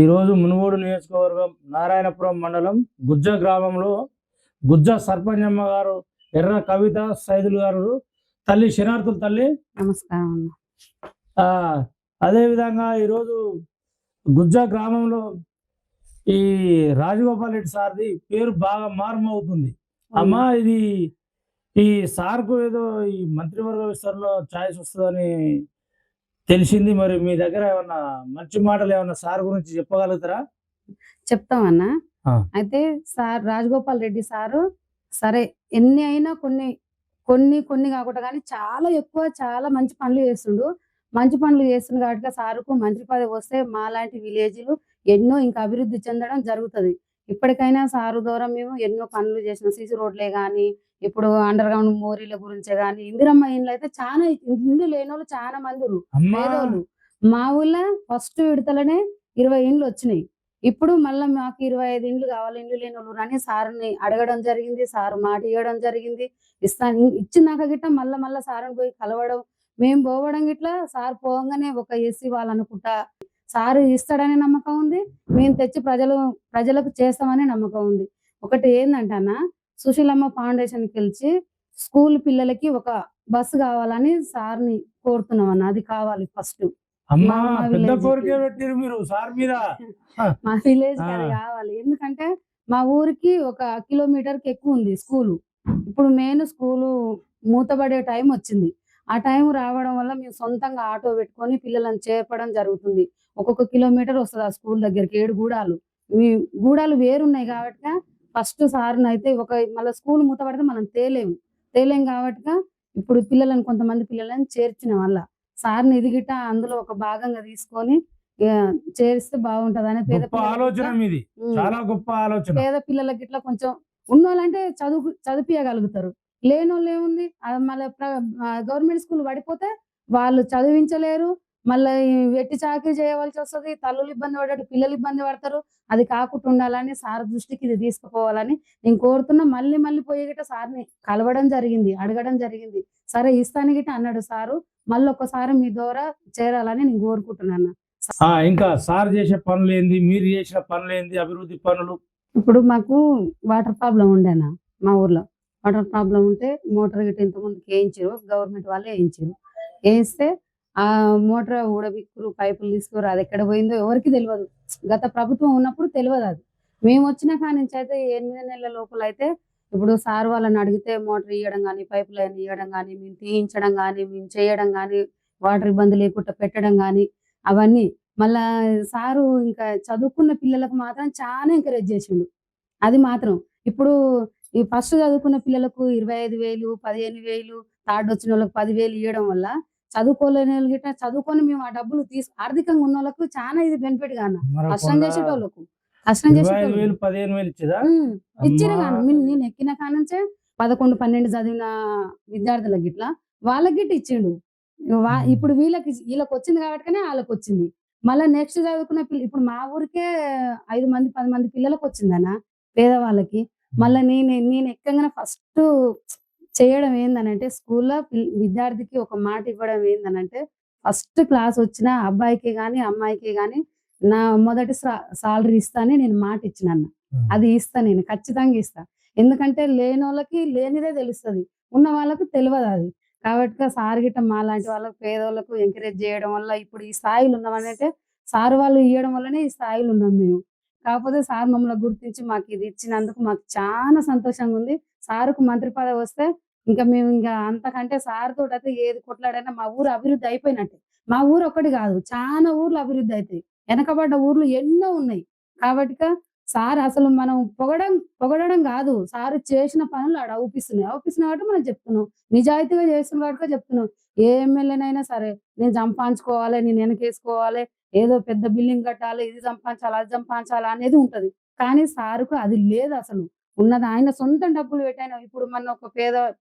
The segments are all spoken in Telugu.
ఈరోజు మునుగోడు నియోజకవర్గం నారాయణపురం మండలం గుజ్జ గ్రామంలో గుజ్జ సర్పంచమ్మ గారు ఎర్ర కవిత సైదులు గారు తల్లి శనార్థుల తల్లి నమస్కారం అన్న. అదేవిధంగా ఈరోజు గుజ్జ గ్రామంలో ఈ రాజగోపాల్ రెడ్డి సార్ది పేరు బాగా మారుమవుతుంది. అమ్మా ఇది ఈ సార్కు ఏదో ఈ మంత్రివర్గ విస్తరణలో ఛాయిస్ వస్తుందని తెలిసింది. మరి మీ దగ్గర ఏమన్నా మంచి మాటలు ఏమన్నా సార్ గురించి చెప్పగలుగుతారా? చెప్తామన్నా. ఆ. అయితే సార్ రాజగోపాల్ రెడ్డి సారు సరే ఎన్ని అయినా కొన్ని కొన్ని కొన్ని కాకుండా కానీ చాలా ఎక్కువ చాలా మంచి పనులు చేస్తుండు. మంచి పనులు చేస్తుంది కాబట్టి సారుకు మంత్రి పదవి వస్తే మాలాంటి విలేజ్‌లు ఎన్నో ఇంకా అభివృద్ధి చెందడం జరుగుతది. ఇప్పటికైనా సారు ద్వారా మేము ఎన్నో పనులు చేసినాం. సీసీ రోడ్లే గాని, ఇప్పుడు అండర్ గ్రౌండ్ మోరీల గురించే గాని, ఇందిరమ్మ ఇండ్లయితే చానా ఇల్లు లేనోళ్ళు చాలా మందురు అమ్మా పేదోళ్ళు. మా ఊర్లో ఫస్ట్ విడతలనే 20 ఇండ్లొచ్చినాయి. ఇప్పుడు మళ్ళా మాకు 25 ఇండ్లు కావాలి, ఇండ్లు లేనోళ్ళు అని సారుని అడగడం జరిగింది. సారు మాట ఇయ్యడం జరిగింది. ఇచ్చినాక గిట్ట మళ్ళా సారుని పోయి కలవడం, మేము పోవడం గిట్లా సార్ పోవంగానే ఒక ఎస్సీ వాళ్ళనుకుంటా సారు ఇస్తాడనే నమ్మకం ఉంది. మేము తెచ్చి ప్రజలకు చేస్తామనే నమ్మకం ఉంది. ఒకటి ఏందంటే అన్న, సుశీలమ్మ ఫౌండేషన్‌కెళ్ళి స్కూల్ పిల్లలకి ఒక బస్సు కావాలని సార్‌ని కోరుతున్నాం అన్న. అది కావాలి ఫస్ట్. అమ్మా మా పెద్ద విలేజ్‌కి. కోరిక పెట్టిరు మీరు సార్ మీద. మా విలేజ్‌కి ఆ. అది కావాలి. ఎందుకంటే మా ఊరికి ఒక కిలోమీటర్‌కి ఎక్కువుంది స్కూలు. ఇప్పుడు మెయిన్ స్కూలు మూతబడే టైం వచ్చింది. ఆ టైం రావడం వల్ల మేము సొంతంగా ఆటో పెట్టుకొని పిల్లలను చేర్పడం జరుగుతుంది. ఒక్కొక్క కిలోమీటర్ వస్తది ఆ స్కూల్ దగ్గరికి 7 గూడాలు. మీ గూడాలు వేరున్నాయి కాబట్టిక ఫస్ట్ సార్‌నయితే మళ్ళా స్కూల్ మూతపడితే మనం తేలేం కాబట్టిక ఇప్పుడు కొంతమంది పిల్లలని చేర్చిన వల్ల సార్‌ని ఇది గిట్ట అందులో ఒక భాగంగా తీసుకొని చేరిస్తే బాగుంటదని పేద గొప్ప ఆలోచన మీది. చాలా గొప్ప ఆలోచన. పేద పిల్లలకి ఇట్లా కొంచెం ఉన్నోళ్ళంటే చదివిపియగలుగుతారు. లేనోళ్ళు ఏముంది మళ్ళీ గవర్నమెంట్ స్కూల్ పడిపోతే వాళ్ళు చదివించలేరు. మళ్ళా ఈ వెట్టి చాకిరీ చేయవలసి వస్తది. తల్లులు ఇబ్బంది పడ్డట్టు పిల్లలు ఇబ్బంది పడతారు. అది కాకుండా ఉండాలని సార్ దృష్టికి ఇది తీసుకుపోవాలని నేను కోరుతున్నా. మళ్ళీ పోయి గిట్ట సార్‌ని కలవడం జరిగింది. అడగడం జరిగింది. సరే ఇస్తాను గిట్ట అన్నాడు సారు. మళ్ళొక్కసారి మీ ద్వారా చేరాలని నేను కోరుకుంటున్నాను. ఇంకా సార్ చేసే పనులేంది, మీరు చేసిన పనులేంది, అభివృద్ధి పనులు? ఇప్పుడు మాకు వాటర్ ప్రాబ్లమ్ ఉండేనా మా ఊర్లో. వాటర్ ప్రాబ్లమ్ ఉంటే మోటార్ గిట్ట ఇంతకుముందుకు ఏయించిర్రు. గవర్నమెంట్ వాళ్ళే ఏయించిర్రు. ఏయిస్తే ఆ మోటార్ ఊడబిక్కురు, పైపులు తీసుకుర్రు. అదెక్కడ పోయిందో ఎవరికీ తెలవదు. గత ప్రభుత్వం ఉన్నప్పుడు తెలవదది. మేమొచ్చిన కాడ్నుంచి అయితే 8 నెలల లోపలైతే ఇప్పుడు సార్ వాళ్ళని అడిగితే మోటార్ ఇయ్యడం గానీ, పైప్ లైన్ ఇయ్యడం గానీ, మేము తీయించడం గానీ, మేము చేయడం గానీ, వాటర్ ఇబ్బంది లేకుండా పెట్టడం గానీ అవన్నీ. మళ్ళా సారు ఇంకా చదువుకున్న పిల్లలకు మాత్రం చాలా ఎంకరేజ్ చేసిండు. అది మాత్రం. ఇప్పుడు ఈ ఫస్ట్ చదువుకున్న పిల్లలకు 25,000, 15,000 థర్డ్ వచ్చినోళ్ళకి 10,000 ఇయ్యడం వల్ల చదువుకోలేనోళ్ళు గిట్ట చదువుకొని మేము ఆ డబ్బులు ఆర్థికంగా ఉన్నోళ్ళకు చాలా ఇది బెనిఫిట్‌గా అన్న. కష్టం చేసేటోళ్ళకు. కష్టం 25,000, 15,000 ఇచ్చేదా? ఇచ్చిర్రు అమ్మా గాను. నేను ఎక్కిన కాడ్నుంచే 11, 12 చదివిన విద్యార్థులకు గిట్ల వాళ్ళకి గిట్ట ఇచ్చిండు. ఇప్పుడు వీళ్ళకొచ్చింది కాబట్టికనే ఆళ్ళకొచ్చింది. మళ్ళా నెక్స్ట్ చదువుకున్న ఇప్పుడు మా ఊరికే 5 మంది, 10 మంది పిల్లలకొచ్చిందన్న పేదవాళ్ళకి. మళ్ళా నేను ఎక్కంగానే ఫస్టు చేయడం ఏందనంటే స్కూల్‌లో విద్యార్థికి ఒక మాట ఇవ్వడం ఏందనంటే ఫస్ట్ క్లాస్ వచ్చిన అబ్బాయికి గాని, అమ్మాయికి గాని నా మొదటి సాలరీ ఇస్తా అని నేను మాట ఇచ్చినన్న. అది ఇస్తా నేను ఖచ్చితంగా ఇస్తా. ఎందుకంటే లేనోళ్ళకి లేనిదే తెలుస్తది. ఉన్న వాళ్ళకు తెలవదది. కాబట్టి సార్ గిట్ట మాలాంటి వాళ్ళకి పేదోళ్ళకు ఎంకరేజ్ చేయడం వల్ల ఇప్పుడు ఈ స్థాయిలో ఉన్నామనంటే సార్ వాళ్ళు ఇయ్యడం వల్లనే ఈ స్థాయిలో ఉన్నాం మేము. కాకపోతే సార్ మమ్మల్ని గుర్తించి మాకిది ఇచ్చినందుకు మాకు చాలా సంతోషంగా ఉంది. సార్‌కు మంత్రి పదవి వస్తే మేము అంతకంటే సార్ తోటైతే ఏది కొట్లాడైనా మా ఊరు అభివృద్ధి అయిపోయినట్టే. మా ఊరు ఒక్కటి కాదు చానా ఊర్లు అభివృద్ధి అయితాయి. వెనకబడ్డ ఊర్లు ఎన్నో ఉన్నాయి. కాబట్టిక సార్ అసలు మనం పొగడడం గాదు. సార్ చేసిన పనులు ఆడ అవుపిస్తున్నాయి. అవుపిస్తున్నాయి కాబట్టి మనం చెప్తున్నాం. నిజాయితీగా చేస్తున్న కాబట్టికే చెప్తున్నాం. ఏ ఎమ్మెల్యేనైనా సరే నేను సంపాదించుకోవాలి, నేను వెనకేసుకోవాలి, ఏదో పెద్ద బిల్డింగ్ కట్టాలి, ఇది సంపాదించాలి, అది సంపాదించాలి అనేది ఉంటది. కానీ సార్‌కు అది లేదసలు. ఉన్నది ఆయన సొంతం డబ్బులు పెట్టి ఆయన ఇప్పుడు మొన్న ఒక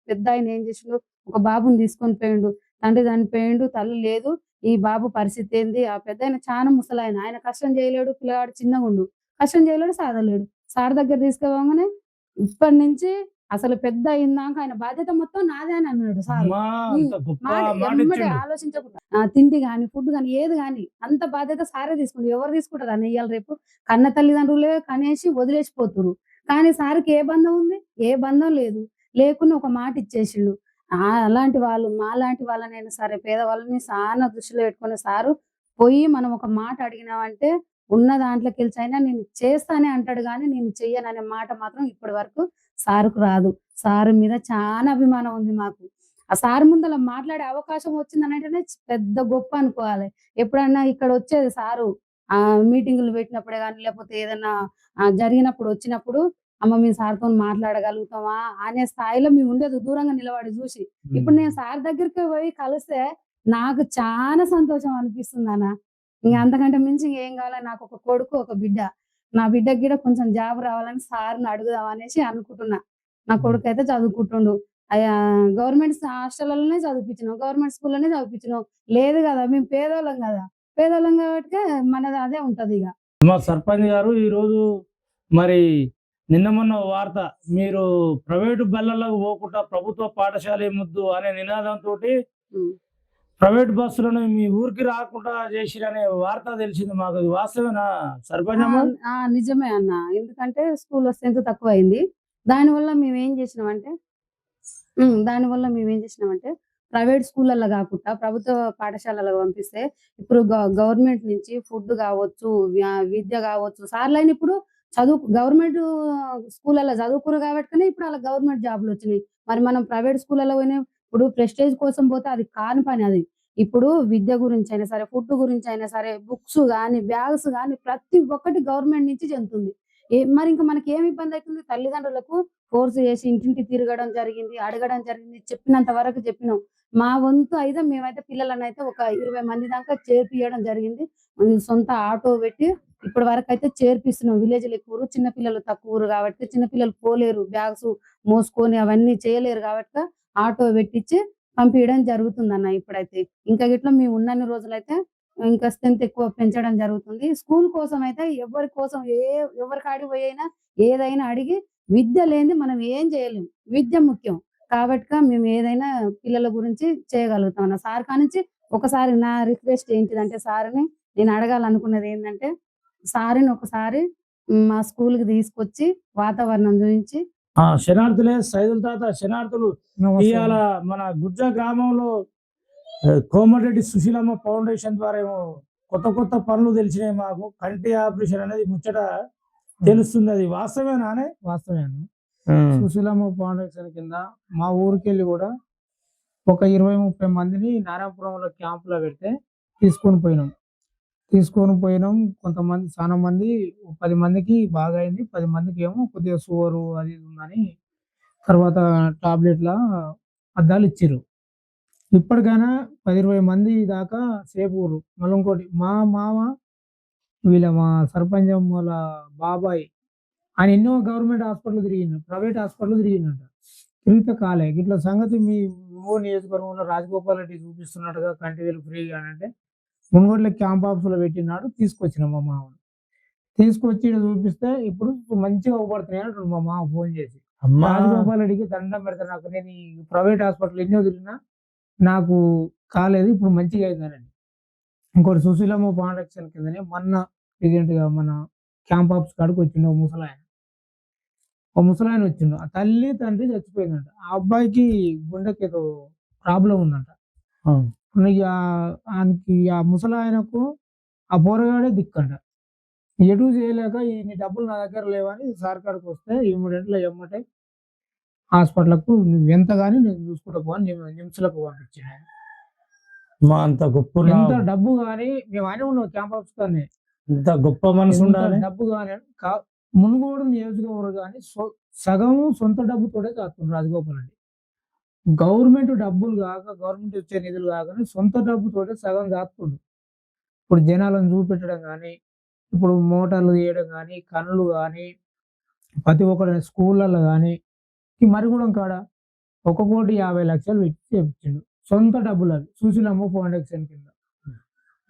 పెద్దాయన ఏం చేసిండు, ఒక బాబుని తీసుకొని పోయిండు. తండ్రి చనిపోయిండు, తల్లి లేదు. ఈ బాబు పరిస్థితి ఏంది? ఆ పెద్దాయన చాలా ముసలాయన. ఆయన కష్టం చేయలేడు. పిల్లగాడు చిన్నగుండు. కష్టం చేయలేడు, సాధలేడు. సార్ దగ్గర తీసుకుపోగానే ఇప్పటి నుంచి అసలు పెద్ద అయిందాక ఆయన బాధ్యత మొత్తం నాదే అని అన్నాడు సారు. అమ్మా అంత గొప్ప మాట మాట ఎమ్మటే ఇచ్చిండు. ఆలోచించకుండా తిండి గాని, ఫుడ్ గాని ఏది గాని అంత బాధ్యత సారే తీసుకుండు. ఎవరు తీసుకుంటారన్న ఇయాల రేపు? కన్న తల్లిదండ్రులే కనేసి వదిలేసిపోతుర్రు. కానీ సార్‌కి ఏ బంధం ఉంది? ఏ బంధం లేదు. లేకున్నా ఒక మాట ఇచ్చేసిండు. అలాంటి వాళ్ళు మాలాంటి వాళ్ళనైనా సరే పేదవాళ్ళని సాన దృష్టిలో పెట్టుకునే సారు పోయి మనం ఒక మాట అడిగినామంటే ఉన్న దాంట్లోకెలిచైనా నేను చేస్తానే అంటాడు గానీ, నేను చెయ్యననే మాట మాత్రం ఇప్పటి వరకు సారుకు రాదు. సారు మీద చానా అభిమానం ఉంది మాకు. ఆ సారు ముందల మాట్లాడే అవకాశం వచ్చిందనంటేనే పెద్ద గొప్ప అనుకోవాలి. ఎప్పుడన్నా ఇక్కడొచ్చేది సారు మీటింగులు పెట్టినప్పుడే గానీ, లేపోతే ఏదన్నా జరిగినప్పుడు వచ్చినప్పుడు, "అమ్మ మేము సార్‌తోని మాట్లాడగలుగుతామా?" అనే స్థాయిలో మేముండేది దూరంగా నిలబడి జూసి. ఇప్పుడు హ్మ్. నేను సార్ దగ్గరికి పోయి కలిస్తే నాకు చానా సంతోషం అనిపిస్తుందన్న. ఇంగ అంతకంటే మించి ఇంగేం గావాలి? నాకొక కొడుకు, ఒక బిడ్డ. నా బిడ్డకి గూడా కొంచెం జాబ్ రావాలని సార్‌ని అడుగుదాం అనేసి అనుకుంటున్నా. నా హ్మ్. కొడుకైతే చదువుకుంటుండు. గవర్నమెంట్ హాస్టల్‌లోనే చదివిపించినాం. గవర్నమెంట్ స్కూల్‌లోనే చదివిపించినాం. లేదు గదా! మేము పేదోళ్ళం గదా! పేదోళ్ళం గాబట్టికే మనది అదే ఉంటదిగ. మా సర్పంచ్ గారు ఈరోజు మరి నిన్న మొన్న వార్త మీరు ప్రైవేటు బళ్ళలోకి పోకుండా ప్రభుత్వ పాఠశాలే ముద్దు అనే నినాదంతోటి హ్మ్. ప్రైవేట్ బస్సులను మీ ఊరికి రాకుండా చేసిరనే వార్త తెలిసింది మాకు. అది వాస్తవేనా ఆ! సర్పంచ్ అమ్మ? నిజమే అన్న. ఎందుకంటే స్కూల్‌లో స్ట్రెంత్ తక్కువయింది. దానివల్ల మేమేం జేసినామంటే దానివల్ల మేమేం జేసినామంటే, ప్రైవేట్ స్కూళ్ళల్లో గాకుండా ప్రభుత్వ పాఠశాలలకు పంపిస్తే, ఇప్పుడు గవర్నమెంట్ నుంచి ఫుడ్ గావచ్చు, విద్య గావచ్చు, సార్‌లైన ఇప్పుడు గవర్నమెంటు స్కూళ్ళల్లో చదువుకుర్రు గాబట్టుకనే ఇప్పుడు ఆళ్ళకి గవర్నమెంట్ జాబ్‌లొచ్చినియి. మరి మనం ప్రైవేట్ స్కూళ్ళలో పోయిన ఇప్పుడు ప్రెస్టేజ్ కోసం పోతే అది కాని పని అది. ఇప్పుడు విద్య గురించైనా సరే, ఫుడ్ గురించైనా సరే, బుక్స్ గాని, బ్యాగ్స్ గాని ప్రతి ఒక్కటి గవర్నమెంట్ నుంచి చెందుతుంది. మరింక మనకేం ఇబ్బందయితుంది? తల్లిదండ్రులకు ఫోర్స్ చేసి ఇంటింటికి తిరగడం జరిగింది. అడగడం జరిగింది. చెప్పినంత వరకు చెప్పినాం. మా వంతు అయితే మేమైతే పిల్లలనైతే ఒక 20 మంది దాకా చేర్పియడం జరిగింది. సొంత ఆటో పెట్టి ఇప్పటి వరకైతే చేర్పిస్తున్నాం. విలేజ్‌లో ఎక్కువురు. చిన్న పిల్లలు తక్కువురు కాబట్టి చిన్న పిల్లలు పోలేరు. బ్యాగ్స్ మోసుకొని అవన్నీ చేయలేరు కాబట్టి ఆటో పెట్టిచ్చి పంపియడం జరుగుతుందన్న ఇప్పుడైతే. ఇంకా గిట్ల మేము ఉన్నన్ని రోజులైతే ఇంకా స్ట్రెంత్ ఎక్కువ పెంచడం జరుగుతుంది. స్కూల్ కోసమయితే ఎవరి కోసం ఎవరి కాడికి పోయైనా ఏదైనా అడిగి విద్య లేనిదే మనం ఏం జేయలేం. విద్య ముఖ్యం. కాబట్టిక మేము ఏదైనా పిల్లల గురించి చేయగలుగుతాం అన్న. సార్ కానించి ఒకసారి నా రిక్వెస్ట్ ఏంటిదంటే సార్‌ని నేను అడగాలనుకున్నదేందంటే, సార్‌ని ఒకసారి మా స్కూల్‌కి తీసుకొచ్చి వాతావరణం చూయించి శనార్థులే సైదులు తాత శనార్థులు. నమస్తే. ఇయాల మన గుజ్జ గ్రామంలో కోమటిరెడ్డి సుశీలమ్మ ఫౌండేషన్ ద్వారా ఏమో కొత్త కొత్త పనులు తెలిసినాయి మాకు. కంటి ఆపరేషన్ అనేది ముచ్చట తెలుస్తుంది. అది వాస్తవేనానే? వాస్తవేను. హ్మ్. సుశీలమ్మ ఫౌండేషన్ కింద మా ఊరికెళ్ళి గూడా ఒక 20, 30 మందిని నారాయణపురంలో క్యాంప్‌లో పెడితే తీసుకొని పోయినాం. కొంతమంది చాలా మంది 10 మందికి బాగా అయింది. 10 మందికేమో కొద్దిగా షుగరు అది ఇది ఉందని తర్వాత టాబ్లెట్‌ల అద్దాలిచ్చిర్రు. ఇప్పటికైనా 10, 20 మంది దాకా సేఫ్‌గుర్రు. మళ్ళీ ఇంకోటి మా మామ మా సర్పంచ్ వాళ్ళ బాబాయ్ ఆయన ఎన్నో గవర్నమెంట్ హాస్పిటల్ తిరిగిండు. ప్రైవేట్ హాస్పిటల్ తిరిగిండంట. తిరిగితే కాలే. గిట్ల సంగతి మీ ఒంగోలు నియోజకవర్గంలో రాజగోపాల్ రెడ్డి చూపిస్తున్నట్టుగా కంటి వెలుగు ఫ్రీగా అనంటే, మునుగోడులో క్యాంప్ ఆఫీస్‌లో పెట్టినాడు. తీసుకొచ్చినాం మా మామని. తీసుకొచ్చి ఈడ చూపిస్తే ఇప్పుడు మంచిగా అవుపడుతున్నాయి అంటుండు మా మామ ఫోన్ చేసి. అమ్మా! రాజగోపాల్ రెడ్డికి దండం పెడతా నాకు నేను ఈ ప్రైవేట్ హాస్పిటల్ ఎన్నో తిరిగినా నాకు కాలేదు. ఇప్పుడు మంచిగా అయిందనండి. ఇంకోటి సుశీలమ్మ ఫౌండేషన్ కిందనే మొన్న రీసెంట్‌గా మన క్యాంప్ ఆఫీస్ కాడికి వచ్చిండు ఓ ముసలాయన. ఓ ముసలాయనొచ్చిండు. ఆ తల్లి, తండ్రి చచ్చిపోయిందంట. ఆ అబ్బాయికి గుండెకేదో ప్రాబ్లమ్ ఉందంట. అవును. ఇగ ఆయనకి ఆ ముసలాయనకు ఆ పోరగాడే దిక్కంట. ఎటూ చేయలేక ఇన్ని డబ్బులు నా దగ్గర లేవని సార్ కాడికొస్తే ఇమ్మీడియేట్‌లో ఎమ్మటే హాస్పిటల్‌కు నువ్వెంత గాని నేను చూసుకుంటా పో అని నిమ్స్‌లకు పంపించిండాయన. అమ్మా! అంత గొప్పున్న ఎంత డబ్బు గాని మేము ఆడనే ఉన్నాం క్యాంప్ ఆఫీస్ కాడనే. ఎంత గొప్ప ఎంత మనసుండాలే. డబ్బు గాని మునుగోడు నియోజకవర్గం గాని సగం సొంత డబ్బుతోటే చేస్తుండు రాజగోపాల్ రెడ్డి. గవర్నమెంట్ డబ్బులు గాక, గవర్నమెంట్ ఇచ్చే నిధులు గాకనే సొంత డబ్బుతోటే సగం చేస్తుండు. ఇప్పుడు జనాలను చూపెట్టడం గాని, ఇప్పుడు మోటార్లు చేయడం గాని, కన్నులు గాని, ప్రతి ఒక్కటి స్కూళ్ళలో గాని, ఈ మరిగూడెం కాడ 1,50,00,000 పెట్టి చేపించిండు. సొంత డబ్బులవి. సుశీలమ్మ ఫౌండేషన్ కింద.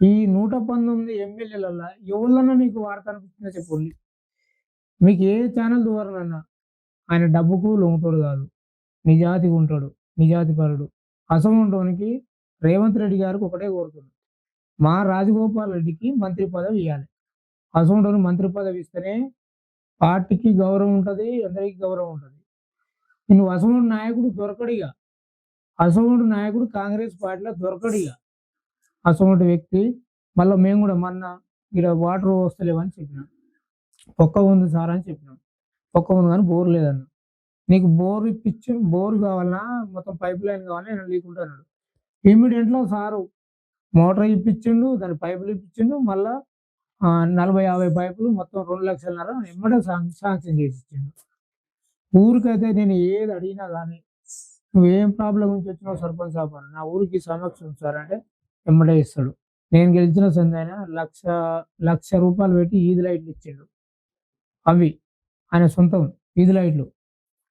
ఈ 119 ఎమ్మెల్యేలల్ల ఎవళ్ళన్నా మీకు వార్త అనిపించిందా చెప్పండి. మీకు ఏ ఛానల్ ద్వారానన్నా ఆయన డబ్బుకు లొంగుతాడు కాదు, నిజాయితీగా ఉంటాడు, నిజాయితీపరుడు. అసోంటోనికి రేవంత్ రెడ్డి గారికి ఒకటే కోరుతున్నాను, మా రాజగోపాల్ రెడ్డికి మంత్రి పదవి ఇవ్వాలి. అసోంటోని మంత్రి పదవి ఇస్తేనే పార్టీకి గౌరవం ఉంటుంది, అందరికీ గౌరవం ఉంటుంది. నువ్వు అసోంటి నాయకుడు దొరకడిగా, అసోంటి నాయకుడు కాంగ్రెస్ పార్టీలో దొరకడిగా. అసోంటి వ్యక్తి మళ్ళీ మేము కూడా మొన్న ఇక్కడ వాటర్ వస్తలేవని చెప్పినాం, పొక్క ఉంది సార్ అని చెప్పినాం. పొక్క ఉంది కానీ బోర్ లేదన్న. నీకు బోర్ ఇప్పించి బోర్ కావాలన్నా మొత్తం పైప్ లైన్ కావాలని నేను లేకుంటున్నాడు. ఇమ్మీడియట్లో సారు మోటార్ ఇప్పించిండు, దాని పైపులు ఇప్పించిండు. మళ్ళా 40-50 పైపులు మొత్తం 2 లక్షలన్నర ఎమ్మటే శాంక్షన్ చేసి ఇచ్చిండు. ఊరికైతే నేను ఏది అడిగినా కానీ నువ్వేం ప్రాబ్లం నుంచి వచ్చినావు సర్పంచ్ సాబ్ అని, నా ఊరికి సమస్య ఉంది సార్ అంటే ఎమ్మటే ఇస్తాడు. నేను గెలిచిన సందైనా 1,00,000 రూపాయలు పెట్టి ఈది లైట్లు ఇచ్చిండు. అవి ఆయన సొంతం ఈది లైట్లు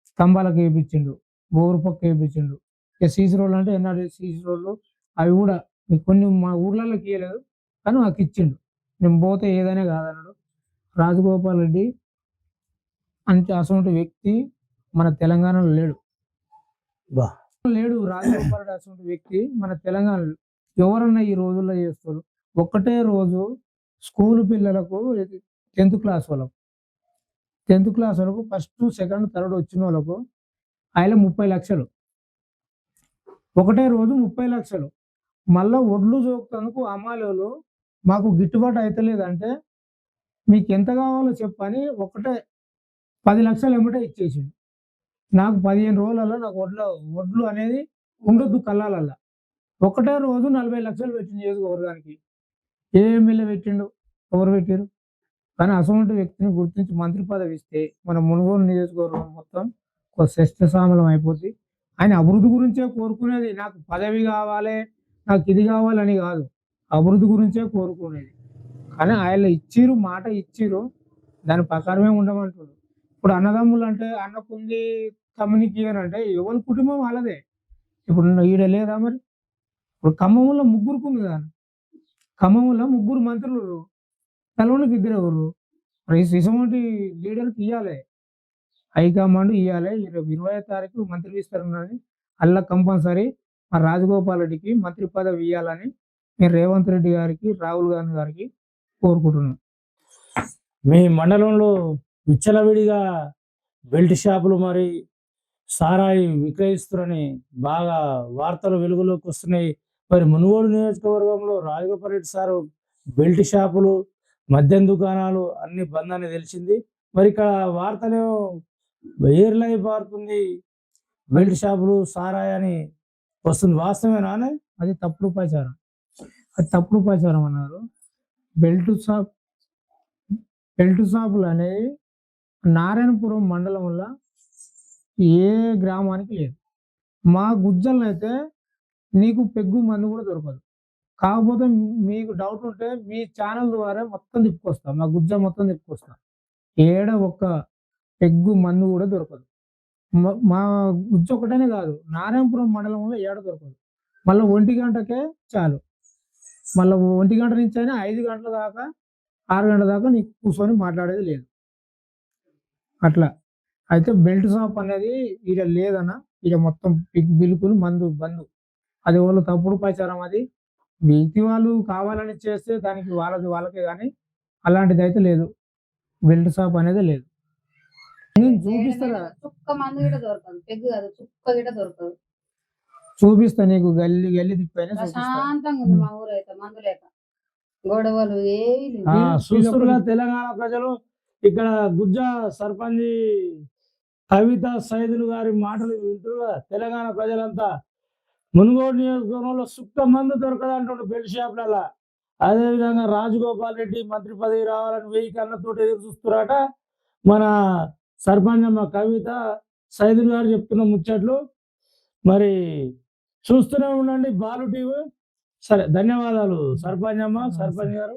స్తంభాలకు వేయించిండు, బోరు పక్క వేయించిండు. ఇక సీసీ రోడ్లు అంటే ఎన్నడూ సీసీ రోడ్లు అవి కూడా కొన్ని మా ఊర్లలోకి ఇవ్వలేదు కానీ మాకు ఇచ్చిండు. నేను పోతే ఏదైనా కాదన్నాడు. రాజగోపాల్ రెడ్డి అంటే అసలు వ్యక్తి మన తెలంగాణలో లేడు. బా. లేడు రాజగోపాల్ రెడ్డి అసలు వ్యక్తి మన తెలంగాణలో. ఎవరన్నా ఈ రోజుల్లో చేస్తారు? ఒక్కటే రోజు స్కూల్ పిల్లలకు 10th క్లాస్ వాళ్ళకు 10th క్లాస్ వరకు ఫస్ట్, సెకండ్, థర్డ్ వచ్చిన వాళ్ళకు ఆయన 30 లక్షలు. ఒకటే రోజు 30 లక్షలు. మళ్ళా ఒడ్లు చూపుతందుకు అమ్మాయిలు మాకు గిట్టుబాటు అవుతలేదంటే మీకు ఎంత కావాలో చెప్పని ఒకటే 10 లక్షలు ఎమ్మటే ఇచ్చేసిండు. నాకు 15 రోజులలో నాకు ఒడ్లు అనేది ఉండొద్దు కళ్ళాలల్లా. ఒకటే రోజు 40 లక్షలు పెట్టిండు నియోజకవర్గానికి. ఏ ఎమ్మెల్యే పెట్టిండు? ఎవరు పెట్టారు? కానీ అసలు వ్యక్తిని గుర్తించి మంత్రి పదవి ఇస్తే మన మునుగోడు నియోజకవర్గం మొత్తం ఒక శ్రేష్టసామలం అయిపోతుంది. ఆయన అభివృద్ధి గురించే కోరుకునేది, నాకు పదవి కావాలి, నాకు ఇది కావాలని కాదు, అభివృద్ధి గురించే కోరుకునేది. కానీ ఆయన ఇచ్చిరు, మాట ఇచ్చిరు, దాని ప్రకారమే ఉండమంటారు. ఇప్పుడు అన్నదమ్ములు అంటే అన్నకుంది తమ్మునికి అంటే ఎవరి కుటుంబం వాళ్ళదే. ఇప్పుడు ఈడ లేదా మరి? ఇప్పుడు ఖమ్మంలో ముగ్గురుకు ఉంది కానీ ఖమ్మంలో 3 మంత్రులు, తెలవనికి 2 ఎవరు? ఇటువంటి లీడర్కి ఇవ్వాలి, హైకమాండ్ ఇవ్వాలి. 20వ తారీఖు మంత్రి విస్తరణని అల్లా కంపల్సరీ మా రాజగోపాల్ రెడ్డికి మంత్రి పదవి ఇవ్వాలని నేను రేవంత్ రెడ్డి గారికి, రాహుల్ గాంధీ గారికి కోరుకుంటున్నాను. మీ మండలంలో విచ్చలవిడిగా బెల్ట్ షాపులు మరి సారాయి విక్రయిస్తున్నారని బాగా వార్తలు వెలుగులోకి వస్తున్నాయి. మరి మునుగోడు నియోజకవర్గంలో రాజగోపాల్ రెడ్డి సారు బెల్ట్ షాపులు, మద్యం దుకాణాలు అన్ని బంద్ అని తెలిసింది. మరి ఇక్కడ వార్తలేమో ఎయిర్ లైవ్ పారుతుంది, బెల్ట్ షాపులు సారాయి అని వస్తుంది. వాస్తవేనా? అది తప్పుడు ప్రచారం, అది తప్పుడు ప్రచారం అన్నారు. బెల్ట్ షాపులు అనేవి నారాయణపురం మండలంలో ఏ గ్రామానికి లేదు. మా గుజ్జల్లో అయితే నీకు పెగ్గు మందు కూడా దొరకదు. కాకపోతే మీకు డౌట్ ఉంటే మీ ఛానల్ ద్వారా మొత్తం తిప్పుకొస్తా, మా గుజ్జ మొత్తం తిప్పుకొస్తా. ఏడ ఒక్క పెగ్గు మందు కూడా దొరకదు. మా గుజ్జ ఒకటేనే కాదు, నారాయణపురం మండలంలో ఏడ దొరకదు. మళ్ళీ 1 గంటకే చాలు. మళ్ళీ 1 గంట నుంచి అయినా 5 గంటల దాకా, 6 గంటల దాకా నీకు కూర్చొని మాట్లాడేది లేదు. అట్లా అయితే బెల్ట్ షాప్ అనేది ఇక లేదన్న. ఇక మొత్తం బిల్కుల్ మందు బంద్. అది వాళ్ళు తప్పుడు ప్రచారం. అది వ్యక్తి వాళ్ళు కావాలని చేస్తే దానికి వాళ్ళకే కానీ అలాంటిది అయితే లేదు. బెల్ట్ షాప్ అనేది లేదు. నేను చూపిస్తారా? చుక్క మందు కూడా దొరకదు, పెగ్గు కాదు చుక్క కూడా దొరకదు. చూపిస్తా నీకు, గల్లి గల్లి తిప్పైనా ప్రశాంతంగా ఉంది మా ఊరు అయితే, మందు లేక గొడవలు ఏవి చూస్తున్నా. తెలంగాణ ప్రజలు ఇక్కడ గుజ్జ సర్పంచ్ కవిత సైదులు గారి మాటలు వింటున్నా. తెలంగాణ ప్రజలంతా మునుగోడు నియోజకవర్గంలో సుక్క మందు దొరకదు అంటుండ్రు బెల్ట్ షాపులలో. అదేవిధంగా రాజగోపాల్ రెడ్డి మంత్రి పదవి రావాలని 1000 కళ్ళతో ఎదురు చూస్తున్నారట. మన సర్పంచ్ అమ్మ కవిత సైదులు గారు చెప్తున్న ముచ్చట్లు మరి చూస్తూనే ఉండండి బాలు టీవీ. సరే, ధన్యవాదాలు సర్పంచ్ అమ్మ, సర్పంచ్ గారు.